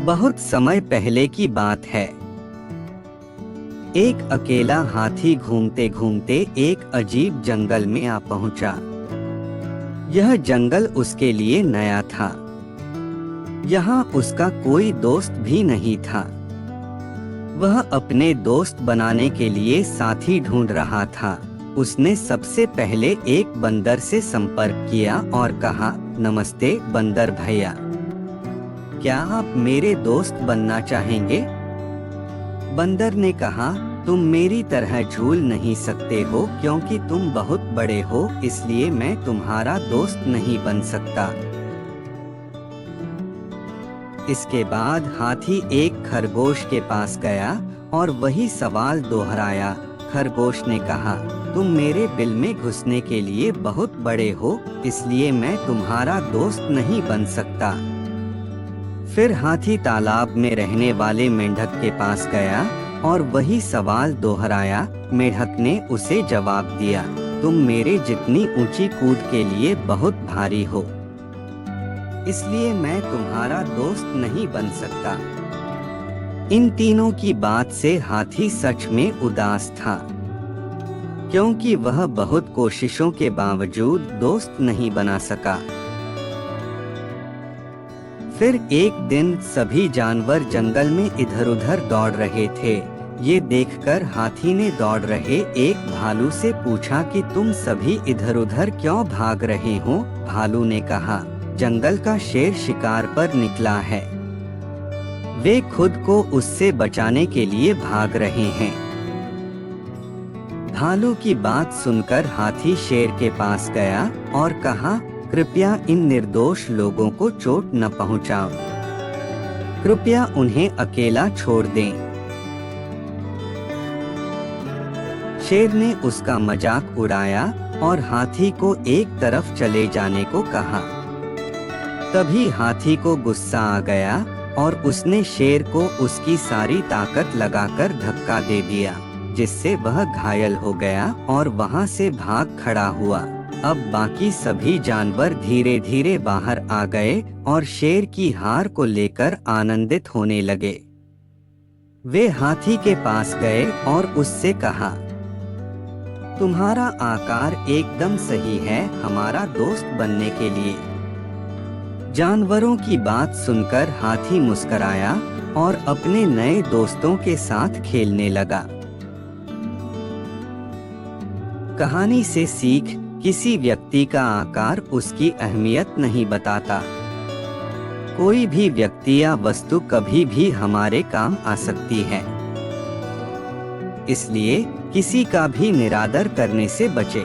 बहुत समय पहले की बात है। एक अकेला हाथी घूमते घूमते एक अजीब जंगल में आ पहुंचा। यह जंगल उसके लिए नया था। यहाँ उसका कोई दोस्त भी नहीं था। वह अपने दोस्त बनाने के लिए साथी ढूंढ रहा था। उसने सबसे पहले एक बंदर से संपर्क किया और कहा, नमस्ते बंदर भैया, क्या आप मेरे दोस्त बनना चाहेंगे? बंदर ने कहा, तुम मेरी तरह झूल नहीं सकते हो क्योंकि तुम बहुत बड़े हो, इसलिए मैं तुम्हारा दोस्त नहीं बन सकता। इसके बाद हाथी एक खरगोश के पास गया और वही सवाल दोहराया। खरगोश ने कहा, तुम मेरे बिल में घुसने के लिए बहुत बड़े हो, इसलिए मैं तुम्हारा दोस्त नहीं बन सकता। फिर हाथी तालाब में रहने वाले मेंढक के पास गया और वही सवाल दोहराया। मेंढक ने उसे जवाब दिया, तुम मेरे जितनी ऊंची कूद के लिए बहुत भारी हो, इसलिए मैं तुम्हारा दोस्त नहीं बन सकता। इन तीनों की बात से हाथी सच में उदास था, क्योंकि वह बहुत कोशिशों के बावजूद दोस्त नहीं बना सका। फिर एक दिन सभी जानवर जंगल में इधर-उधर दौड़ रहे थे। ये देखकर हाथी ने दौड़ रहे एक भालू से पूछा कि तुम सभी इधर-उधर क्यों भाग रहे हो? भालू ने कहा, जंगल का शेर शिकार पर निकला है। वे खुद को उससे बचाने के लिए भाग रहे हैं। भालू की बात सुनकर हाथी शेर के पास गया और कहा, कृपया इन निर्दोष लोगों को चोट न पहुंचाओ, कृपया उन्हें अकेला छोड़ दें। शेर ने उसका मजाक उड़ाया और हाथी को एक तरफ चले जाने को कहा। तभी हाथी को गुस्सा आ गया और उसने शेर को उसकी सारी ताकत लगाकर धक्का दे दिया, जिससे वह घायल हो गया और वहां से भाग खड़ा हुआ। अब बाकी सभी जानवर धीरे धीरे बाहर आ गए और शेर की हार को लेकर आनंदित होने लगे। वे हाथी के पास गए और उससे कहा, तुम्हारा आकार एकदम सही है हमारा दोस्त बनने के लिए। जानवरों की बात सुनकर हाथी मुस्कुराया और अपने नए दोस्तों के साथ खेलने लगा। कहानी से सीख, किसी व्यक्ति का आकार उसकी अहमियत नहीं बताता। कोई भी व्यक्ति या वस्तु कभी भी हमारे काम आ सकती है, इसलिए किसी का भी निरादर करने से बचे।